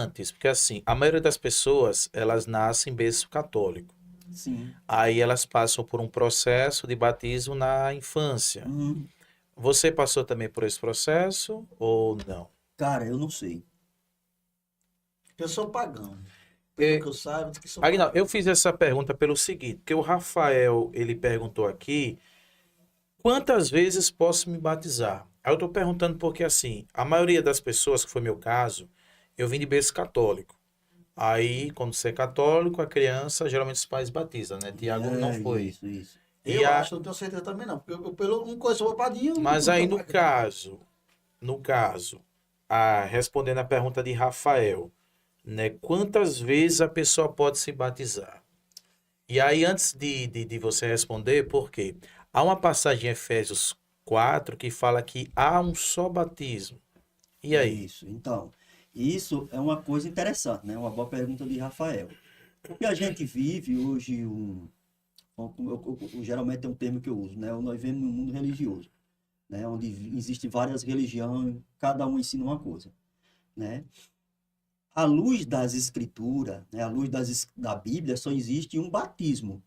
interessante isso, porque assim, a maioria das pessoas, elas nascem em berço católico. Sim. Aí elas passam por um processo de batismo na infância. Hum, Você passou também por esse processo ou não? cara, eu não sei. Eu sou pagão. Pelo É, que eu saiba, diz que sou Agnaldo, eu pagão. fiz essa pergunta pelo seguinte, porque o Rafael, ele perguntou aqui, quantas vezes posso me batizar? Aí eu estou perguntando porque assim, a maioria das pessoas, que foi meu caso, eu vim de berço católico. Aí, quando você é católico, a criança, geralmente os pais batizam, né? Tiago não É, foi. isso, isso. E Eu a... acho, não tenho certeza também não. Porque eu pelo não conheço o padrinho, eu Mas não aí sou pagão. no caso, respondendo a pergunta de Rafael, né? Quantas vezes a pessoa pode se batizar? E aí, antes de você responder, por quê? Há uma passagem em Efésios 4 que fala que há um só batismo. E aí? Isso. Então, isso é uma coisa interessante, né? Uma boa pergunta de Rafael. Porque a gente vive hoje geralmente é um termo que eu uso, né? Nós vivemos num mundo religioso, né? Onde existem várias religiões, cada um ensina uma coisa, né? À luz das escrituras, né? À luz da Bíblia, só existe um batismo,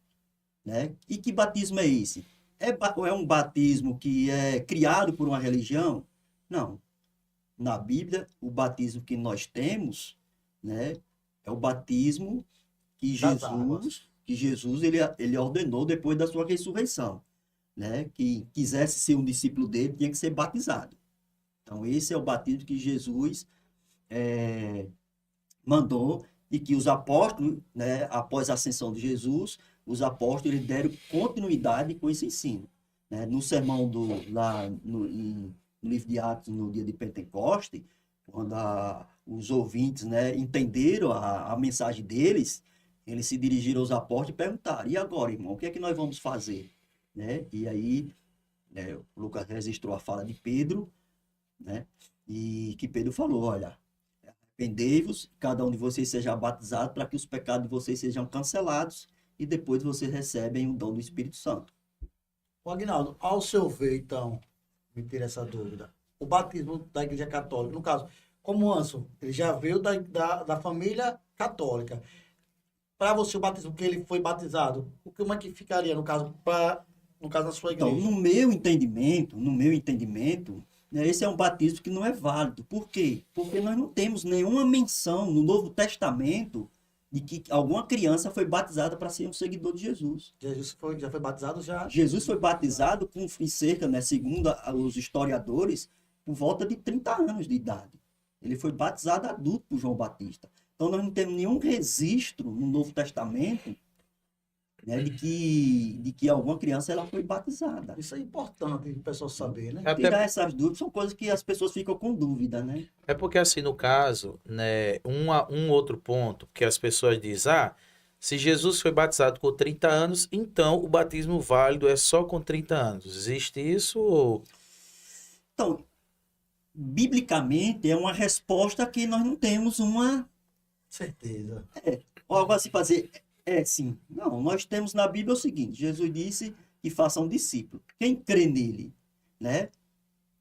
né? E que batismo é esse? É um batismo que é criado por uma religião? Não. Na Bíblia, o batismo que nós temos, né, é o batismo que Das águas. ele ordenou depois da sua ressurreição, né? Que quisesse ser um discípulo dele tinha que ser batizado. Então esse é o batismo que Jesus mandou e que os apóstolos, né, após a ascensão de Jesus, os apóstolos eles deram continuidade com esse ensino, né? No sermão no livro de Atos, no dia de Pentecoste, quando os ouvintes, né, entenderam a mensagem deles, eles se dirigiram aos apóstolos e perguntaram: e agora, irmão, o que é que nós vamos fazer? Né? E aí, né, o Lucas registrou a fala de Pedro, né? E que Pedro falou: olha, arrependei-vos, cada um de vocês seja batizado para que os pecados de vocês sejam cancelados e depois vocês recebem o dom do Espírito Santo. O Agnaldo, ao seu ver, então, me tira essa dúvida. O batismo da Igreja Católica, no caso, como o Anson, ele já veio da família católica. Para você, o batismo que ele foi batizado, como é que ficaria, no caso, na sua Então, igreja? no meu entendimento, né, esse é um batismo que não é válido. Por quê? Porque nós não temos nenhuma menção no Novo Testamento de que alguma criança foi batizada para ser um seguidor de Jesus. Já foi batizado já? Jesus foi batizado com em cerca, né, segundo os historiadores, por volta de 30 anos de idade. Ele foi batizado adulto por João Batista. Então nós não temos nenhum registro no Novo Testamento, né, de que alguma criança ela foi batizada. Isso é importante o pessoal saber, né? Até Tirar essas dúvidas são coisas que as pessoas ficam com dúvida, né? É porque, assim, no caso, né, um outro ponto que as pessoas dizem, se Jesus foi batizado com 30 anos, então o batismo válido é só com 30 anos. Existe isso? Então, biblicamente é uma resposta que nós não temos uma Certeza. algo a se fazer. É sim. Não, nós temos na Bíblia o seguinte: Jesus disse que faça um discípulo. Quem crê nele, né?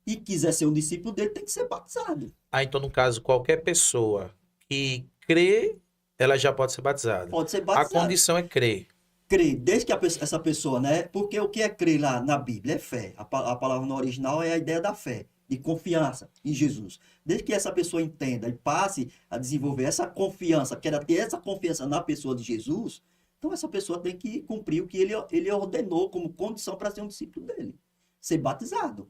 E quiser ser um discípulo dele, tem que ser batizado. Então, no caso, qualquer pessoa que crê, ela já pode ser batizada. Pode ser A batizado. condição é crer. Crer, desde que essa pessoa, né? Porque o que é crer lá na Bíblia é fé. A palavra no original é a ideia da fé, de confiança em Jesus. Desde que essa pessoa entenda e passe a desenvolver essa confiança, queira ter essa confiança na pessoa de Jesus, então essa pessoa tem que cumprir o que ele ordenou como condição para ser um discípulo dele, ser batizado.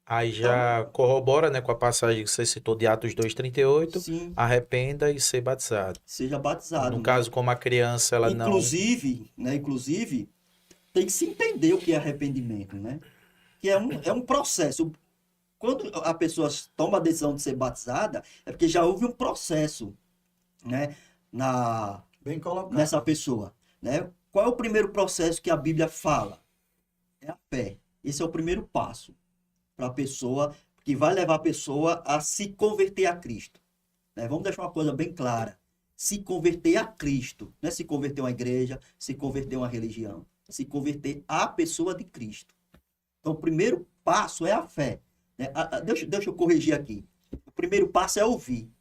Aí Então, já corrobora, né, com a passagem que você citou de Atos 2:38, sim, arrependa e ser batizado. seja No batizado, né? caso, como a criança, ela não... Inclusive, tem que se entender o que é arrependimento, né? Que é um processo. Quando a pessoa toma a decisão de ser batizada, é porque já houve um processo, né, Bem colocado. nessa pessoa, né? Qual é o primeiro processo que a Bíblia fala? É a fé. Esse é o primeiro passo para a pessoa, que vai levar a pessoa a se converter a Cristo, né? Vamos deixar uma coisa bem clara. Se converter a Cristo, não é se converter a uma igreja, se converter a uma religião, se converter à pessoa de Cristo. Então, o primeiro passo é a fé, né? Deixa eu corrigir aqui. O primeiro passo é ouvir.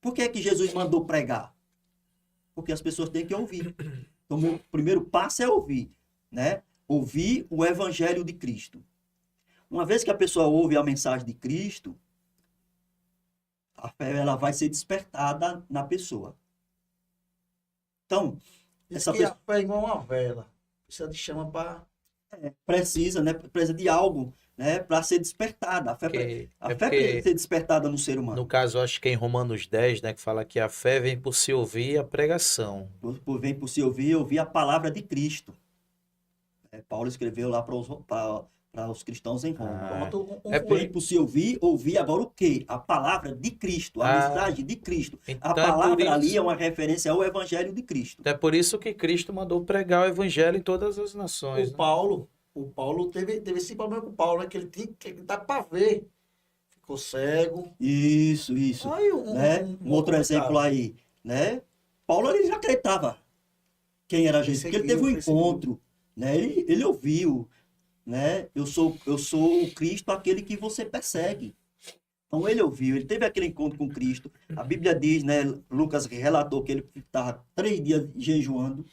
Por que que Jesus mandou pregar? Porque as pessoas têm que ouvir. Então, o meu primeiro passo é ouvir, né? Ouvir o evangelho de Cristo. Uma vez que a pessoa ouve a mensagem de Cristo, a fé ela vai ser despertada na pessoa. Então, Diz essa que pessoa a fé é igual uma vela. Precisa de chama para... precisa, né? Precisa de algo, né? Para ser despertada. Porque, A é fé precisa porque, ser despertada no ser no humano. caso, eu acho que é em Romanos 10, né, que fala que a fé vem por se ouvir a pregação. Vem por se ouvir a palavra de Cristo. Paulo escreveu lá para os cristãos em Roma. Ah, Pronto, é por, Vem por se ouvir agora o quê? A palavra de Cristo, a mensagem de Cristo. A então palavra ali é uma referência ao evangelho de Cristo. é por isso que Cristo mandou pregar o evangelho em todas as nações, o né? Paulo teve esse problema com o Paulo, né? Que ele tinha que dar para ver. Ficou cego. Isso. Aí Né? Um outro comentário. exemplo aí, né? Paulo ele já acreditava quem era Jesus, porque ele teve um Perseguiu. encontro, né? Ele ouviu, né? Eu sou o Cristo, aquele que você persegue. Então ele ouviu, ele teve aquele encontro com Cristo. A Bíblia diz, né? Lucas relatou que ele estava 3 dias jejuando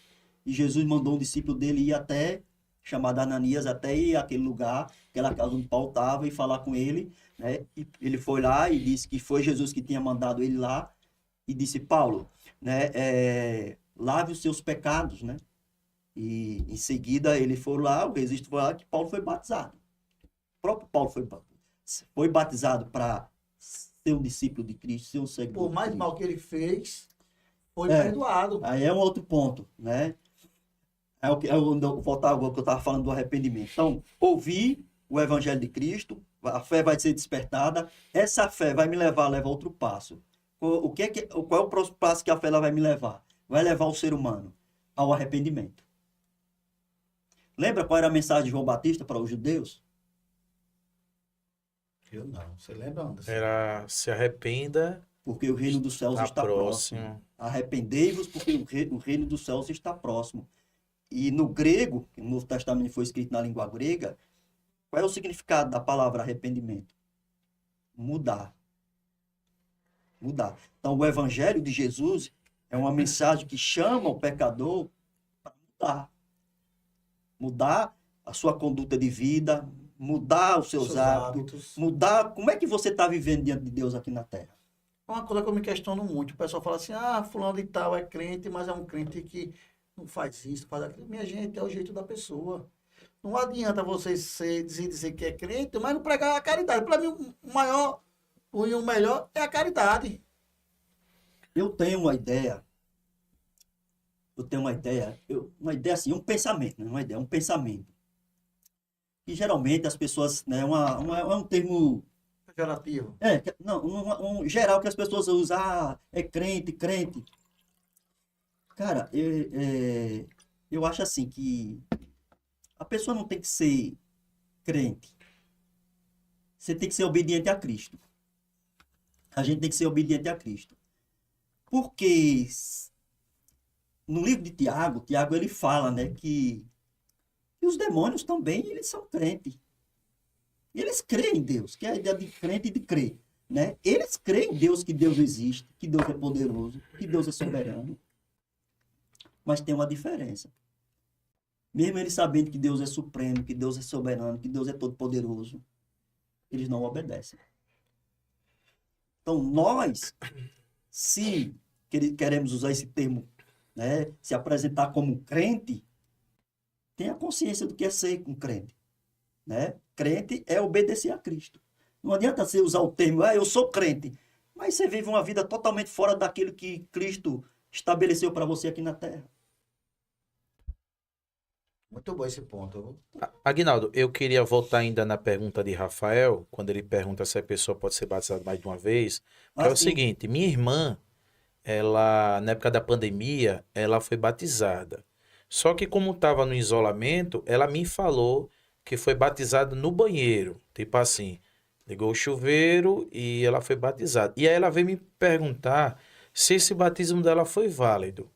e Jesus mandou um discípulo dele ir até, chamado Ananias, até ir àquele lugar, aquela casa onde Paulo estava, e falar com ele, né? E ele foi lá e disse que foi Jesus que tinha mandado ele lá e disse, Paulo, né? Lave os seus pecados, né? E em seguida ele foi lá, o registro foi lá que Paulo foi batizado. O próprio Paulo foi batizado para ser um discípulo de Cristo, ser um seguidor Por de mais Cristo. mal que ele fez, foi É. perdoado. Aí é um outro ponto, né? Voltar agora que eu estava falando do arrependimento. Então, ouvir o evangelho de Cristo, a fé vai ser despertada, essa fé vai me levar a levar outro passo. Qual é o próximo passo que a fé ela vai me levar? Vai levar o ser humano ao arrependimento. Lembra qual era a mensagem de João Batista para os judeus? Eu não. Você lembra, Anderson? Era se arrependa, Porque o reino dos céus está próximo. Arrependei-vos, porque o reino dos céus está próximo. E no grego, que o Novo Testamento foi escrito na língua grega, qual é o significado da palavra arrependimento? Mudar. Mudar. Então, o evangelho de Jesus é uma mensagem que chama o pecador para mudar. Mudar a sua conduta de vida, mudar os seus hábitos, mudar como é que você está vivendo diante de Deus aqui na Terra. Uma coisa que eu me questiono muito, o pessoal fala assim, fulano de tal é crente, mas é um crente que não faz isso, faz aquilo. Minha gente, é o jeito da pessoa. Não adianta você dizer que é crente, mas não pregar a caridade. Para mim, o maior e o melhor é a caridade. Eu tenho uma ideia, assim, um pensamento, né? Um pensamento. E geralmente as pessoas, né, é um termo Pejorativo. um geral que as pessoas usam, é crente. Cara, eu acho assim que a pessoa não tem que ser crente. Você tem que ser obediente a Cristo. A gente tem que ser obediente a Cristo. Porque no livro de Tiago ele fala, né, que os demônios também, eles são crentes. Eles creem em Deus, que é a ideia de crente e de crer, né? Eles creem em Deus, que Deus existe, que Deus é poderoso, que Deus é soberano. Mas tem uma diferença. Mesmo eles sabendo que Deus é supremo, que Deus é soberano, que Deus é todo-poderoso, eles não obedecem. Então, nós, se queremos usar esse termo, né, se apresentar como crente, tenha consciência do que é ser um crente. Né? Crente é obedecer a Cristo. Não adianta você usar o termo, eu sou crente, mas você vive uma vida totalmente fora daquilo que Cristo estabeleceu para você aqui na Terra. Muito bom esse ponto. Aguinaldo, eu queria voltar ainda na pergunta de Rafael, quando ele pergunta se a pessoa pode ser batizada mais de uma vez, que é o Assim, seguinte, minha irmã, ela, na época da pandemia, ela foi batizada. Só que como estava no isolamento, ela me falou que foi batizada no banheiro, tipo assim, ligou o chuveiro e ela foi batizada. E aí ela veio me perguntar se esse batismo dela foi válido.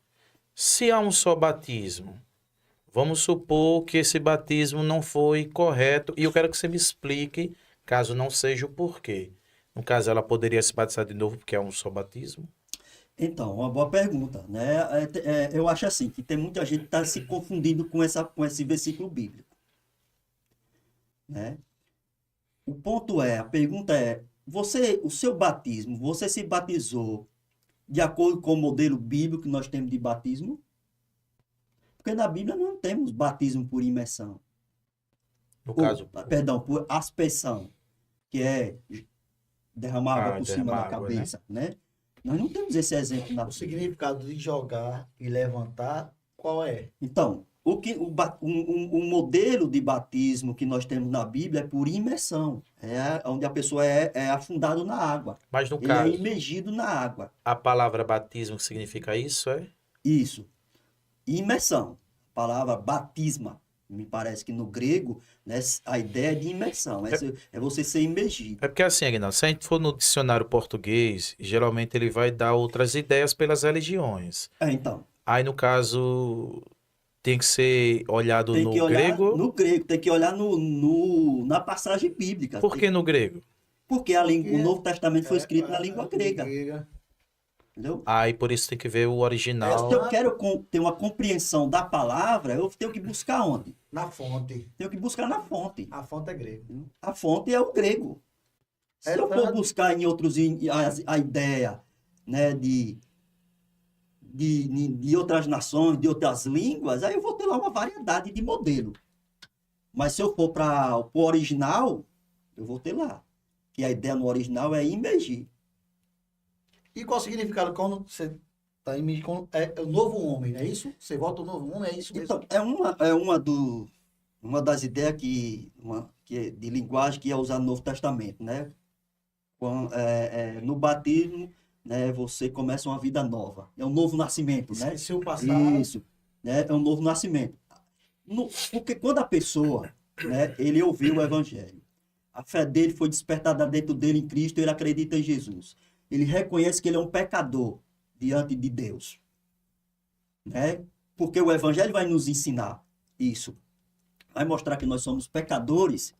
Se há um só batismo, vamos supor que esse batismo não foi correto e eu quero que você me explique, caso não seja o porquê. No caso, ela poderia se batizar de novo porque é um só batismo? Então, uma boa pergunta, né? Eu acho assim, que tem muita gente que está se confundindo com esse versículo bíblico, né? O ponto é, a pergunta é, o seu batismo, você se batizou de acordo com o modelo bíblico que nós temos de batismo? Porque na Bíblia não temos batismo por imersão. No caso, Perdão, por aspersão, que é derramar água por cima derramar da água, né? cabeça, né? Nós não temos esse exemplo na O Bíblia. significado de jogar e levantar, qual é? Então, o modelo de batismo que nós temos na Bíblia é por imersão. É onde a pessoa é afundada na água. mas no Ele é caso, imergido na água. a palavra batismo significa isso, é? Isso. Imersão. A palavra batisma. Me parece que no grego, né, a ideia é de imersão. É você ser imergido. É porque assim, Aguinaldo, se a gente for no dicionário português, geralmente ele vai dar outras ideias pelas religiões. Então, Aí, no caso, tem que ser olhado tem no que olhar grego. no grego, tem que olhar na passagem bíblica. Por que no grego? Porque o Novo Testamento foi escrito na É, língua grega. Entendeu? Aí, por isso tem que ver o Se original. eu quero ter uma compreensão da palavra, eu tenho que buscar onde? Na fonte. Tenho que buscar na fonte. A fonte é grego. A fonte é o grego. Se eu for buscar em outros a ideia, né, de outras nações, de outras línguas, aí eu vou ter lá uma variedade de modelo. Mas se eu for para o original, eu vou ter lá. Que a ideia no original é imergir. E qual o significado quando você está em é o novo homem, não é isso? Você volta o novo homem, é isso mesmo? Então, uma das ideias que é de linguagem que é usar no Novo Testamento, né? No batismo, né, você começa uma vida nova. É um novo nascimento, né? Esqueci o passado. Isso, né? É um novo nascimento. Porque quando a pessoa, né, ele ouviu o evangelho, a fé dele foi despertada dentro dele em Cristo, ele acredita em Jesus. Ele reconhece que ele é um pecador diante de Deus, né? Porque o evangelho vai nos ensinar isso. Vai mostrar que nós somos pecadores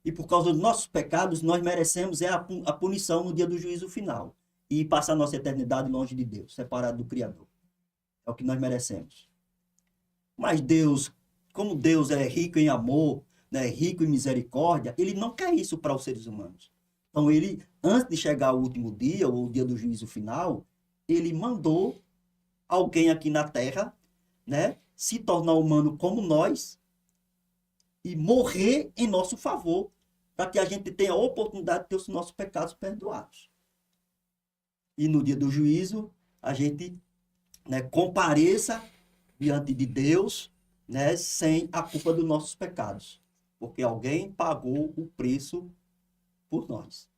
e por causa dos nossos pecados nós merecemos a punição no dia do juízo final e passar nossa eternidade longe de Deus, separado do Criador. É o que nós merecemos. Mas Deus, como Deus é rico em amor, né, rico em misericórdia, ele não quer isso para os seres humanos. Então ele, antes de chegar o último dia, ou o dia do juízo final, ele mandou alguém aqui na Terra, né, se tornar humano como nós e morrer em nosso favor, para que a gente tenha a oportunidade de ter os nossos pecados perdoados. E no dia do juízo, a gente, né, compareça diante de Deus, né, sem a culpa dos nossos pecados, porque alguém pagou o preço por nós.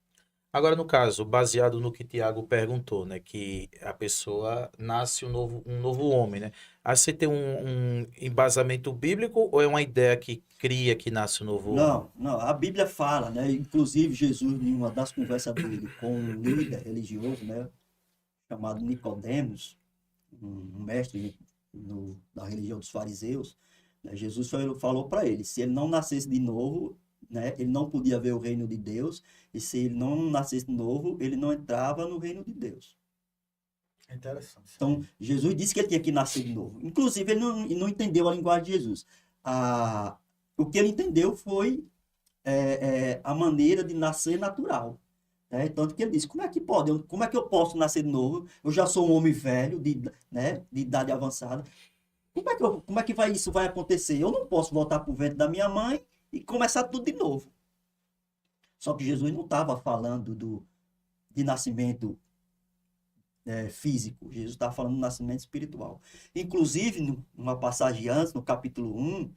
Agora, no caso, baseado no que Tiago perguntou, né? Que a pessoa nasce um novo homem, né? Aí você tem um embasamento bíblico ou é uma ideia que cria que nasce um novo homem? Não, a Bíblia fala, né? Inclusive Jesus, em uma das conversas dele com um líder religioso, né, chamado Nicodemos, um mestre da religião dos fariseus, né, Jesus falou para ele, se ele não nascesse de novo, né, ele não podia ver o reino de Deus, e se ele não nascesse de novo, ele não entrava no reino de Deus. É interessante. Então, Jesus disse que ele tinha que nascer de novo. Inclusive, ele não entendeu a linguagem de Jesus. O que ele entendeu foi a maneira de nascer natural. Né? Tanto que ele disse, como é que pode? Como é que eu posso nascer de novo? Eu já sou um homem velho, né, de idade avançada. Como é que isso vai acontecer? Eu não posso voltar para o ventre da minha mãe e começar tudo de novo. Só que Jesus não estava falando de nascimento físico. Jesus estava falando do nascimento espiritual. Inclusive, numa passagem antes, no capítulo 1,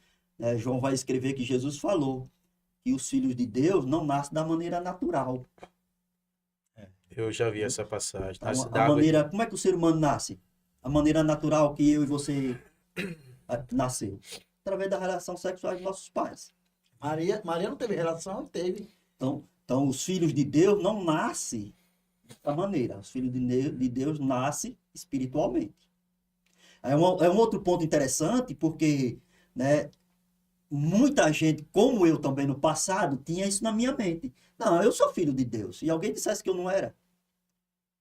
João vai escrever que Jesus falou que os filhos de Deus não nascem da maneira natural. Eu já vi essa passagem. Como é que o ser humano nasce? A maneira natural que eu e você nasceu. Através da relação sexual dos nossos pais. Maria não teve relação? Teve. Então, os filhos de Deus não nascem dessa maneira. Os filhos de Deus nascem espiritualmente. É um outro ponto interessante, porque, né, muita gente, como eu também no passado, tinha isso na minha mente. Não, eu sou filho de Deus. E alguém dissesse que eu não era,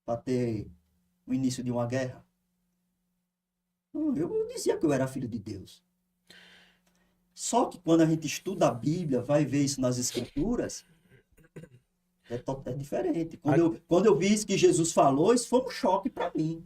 para ter o início de uma guerra? Não, eu dizia que eu era filho de Deus. Só que quando a gente estuda a Bíblia, vai ver isso nas Escrituras, é diferente. Quando eu vi isso que Jesus falou, isso foi um choque para mim.